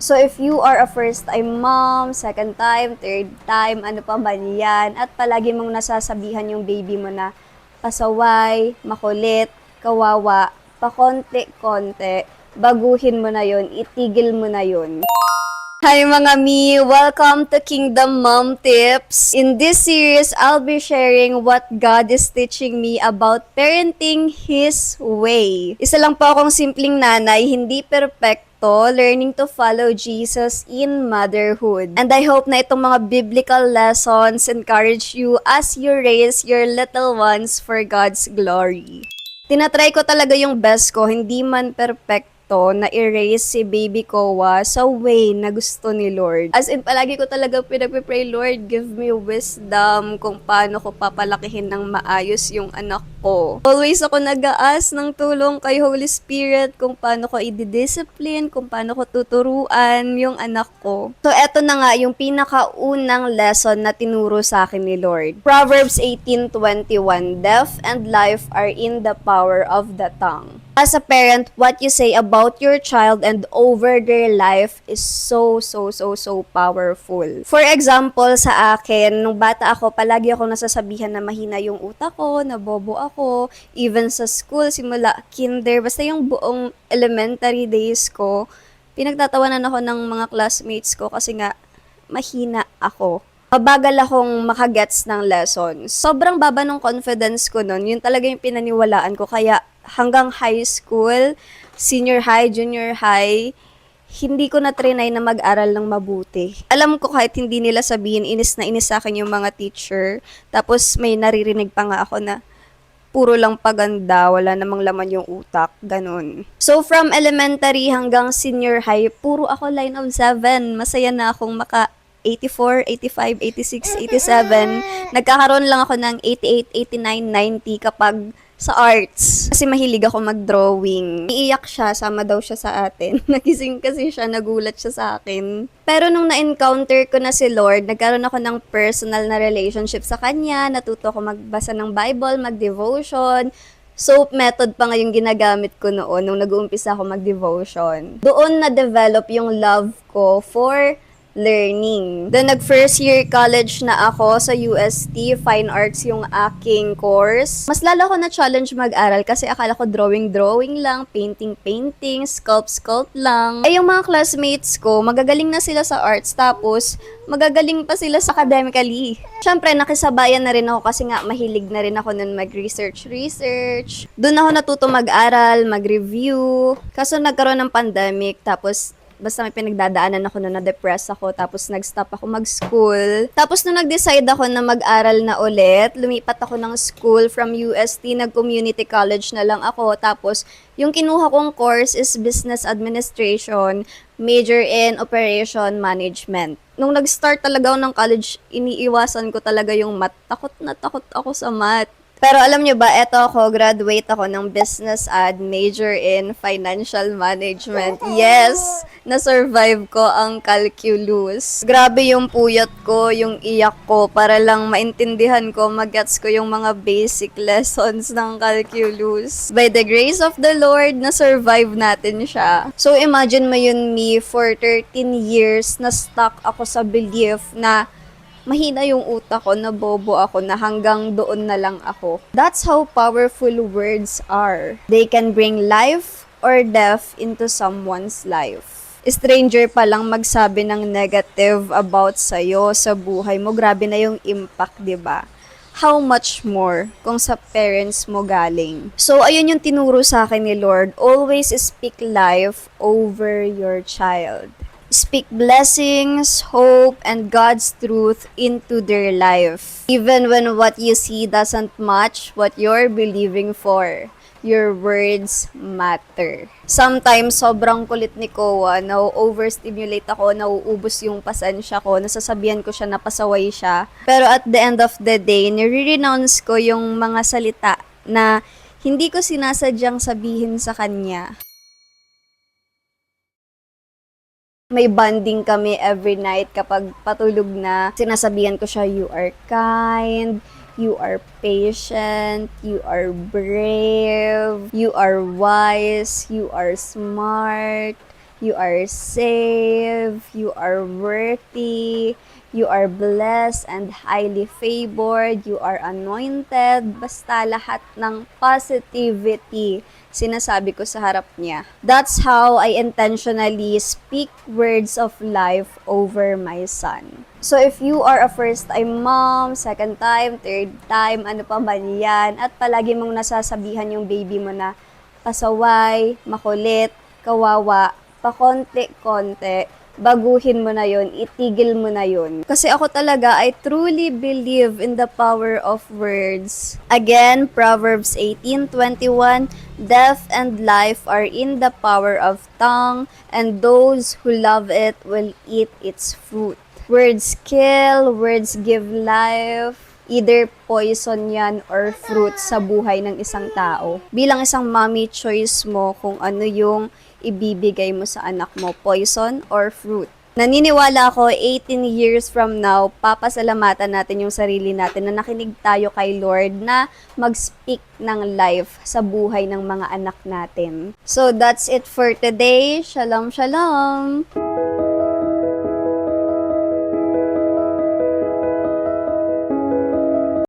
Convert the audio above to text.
So if you are a first-time mom, second time, third time, ano pa ba yan, at palagi mong nasasabihan yung baby mo na pasaway, makulit, kawawa, pakonti-konti, baguhin mo na yon, itigil mo na yon. Hi mga mi! Welcome to Kingdom Mom Tips! In this series, I'll be sharing what God is teaching me about parenting His way. Isa lang po akong simpleng nanay, hindi perpekto, learning to follow Jesus in motherhood. And I hope na itong mga biblical lessons encourage you as you raise your little ones for God's glory. Tinatry ko talaga yung best ko, hindi man perfecto, na i-raise si baby Kowa sa way na gusto ni Lord. As in, palagi ko talaga pinagpipray, Lord, give me wisdom kung paano ko papalakihin ng maayos yung anak ko. Always ako nag-aas ng tulong kay Holy Spirit kung paano ko i-discipline, kung paano ko tuturuan yung anak ko. So, eto na nga yung pinakaunang lesson na tinuro sa akin ni Lord. Proverbs 18:21, Death and life are in the power of the tongue. As a parent, what you say about your child and over their life is so powerful. For example, sa akin, nung bata ako, palagi ako nasasabihan na mahina yung utak ko, na bobo ako, even sa school, simula kinder, basta yung buong elementary days ko, pinagtatawanan ako ng mga classmates ko kasi nga, mahina ako. Mabagal akong makagets ng lessons. Sobrang baba ng confidence ko nun. Yun talaga yung pinaniwalaan ko. Kaya hanggang high school, senior high, junior high, hindi ko na trinay na mag-aral ng mabuti. Alam ko kahit hindi nila sabihin, inis na inis sa akin yung mga teacher. Tapos may naririnig pa nga ako na puro lang paganda, wala namang laman yung utak, ganun. So from elementary hanggang senior high, puro ako line of 7. Masaya na akong 84, 85, 86, 87. Nagkakaroon lang ako ng 88, 89, 90 kapag sa arts. Kasi mahilig ako mag-drawing. Iiyak siya, sama daw siya sa atin. Nagising kasi siya, nagulat siya sa akin. Pero nung na-encounter ko na si Lord, nagkaroon ako ng personal na relationship sa Kanya, natuto ako magbasa ng Bible, mag-devotion. Soap method pa nga yung ginagamit ko noon nung nag-uumpisa ako mag-devotion. Doon na-develop yung love ko for learning. Then, nag-first year college na ako sa UST, Fine Arts yung aking course. Mas lalo ako na-challenge mag-aral kasi akala ko drawing lang, painting, sculpt lang. Yung mga classmates ko, magagaling na sila sa arts, tapos magagaling pa sila sa academically. Siyempre, nakisabayan na rin ako kasi nga mahilig na rin ako nun mag-research. Doon ako natuto mag-aral, mag-review. Kaso nagkaroon ng pandemic, tapos basta may pinagdadaanan ako na na-depress ako, tapos nag-stop ako mag-school. Tapos nung nag-decide ako na mag-aral na ulit, lumipat ako ng school from UST, nag-community college na lang ako. Tapos yung kinuha kong course is business administration, major in operation management. Nung nag-start talaga ako ng college, iniiwasan ko talaga yung math. Takot na takot ako sa math. Pero alam nyo ba, eto ako, graduate ako ng business ad, major in financial management. Yes, na-survive ko ang calculus. Grabe yung puyat ko, yung iyak ko, para lang maintindihan ko, mag-gets ko yung mga basic lessons ng calculus. By the grace of the Lord, na-survive natin siya. So imagine mo yun, me, for 13 years, na stuck ako sa belief na mahina yung utak ko, na bobo ako, na hanggang doon na lang ako. That's how powerful words are. They can bring life or death into someone's life. Stranger pa lang magsabi ng negative about sa'yo, sa buhay mo, grabe na yung impact, 'di ba? How much more kung sa parents mo galing. So, ayun yung tinuro sa akin ni Lord. Always speak life over your child. Speak blessings, hope, and God's truth into their life. Even when what you see doesn't match what you're believing for, your words matter. Sometimes, sobrang kulit ni Kowa, na-overstimulate ako, nauubos yung pasensya ko, nasasabihan ko siya na pasaway siya. Pero at the end of the day, nire-renounce ko yung mga salita na hindi ko sinasadyang sabihin sa kanya. May bonding kami every night kapag patulog na. Sinasabihan ko siya, you are kind, you are patient, you are brave, you are wise, you are smart, You are safe, you are worthy, you are blessed and highly favored, you are anointed, basta lahat ng positivity sinasabi ko sa harap niya. That's how I intentionally speak words of life over my son. So if you are a first-time mom, second time, third time, ano pa ba yan, at palagi mong nasasabihan yung baby mo na pasaway, makulit, kawawa, pakonti-konti, baguhin mo na yon, itigil mo na yon. Kasi ako talaga, I truly believe in the power of words. Again, Proverbs 18:21, death and life are in the power of tongue, and those who love it will eat its fruit. Words kill, words give life. Either poison yan or fruit sa buhay ng isang tao. Bilang isang mommy, choice mo kung ano yung ibibigay mo sa anak mo, poison or fruit. Naniniwala ako 18 years from now, papasalamatan natin yung sarili natin na nakinig tayo kay Lord na mag-speak ng life sa buhay ng mga anak natin. So that's it for today. Shalom, shalom!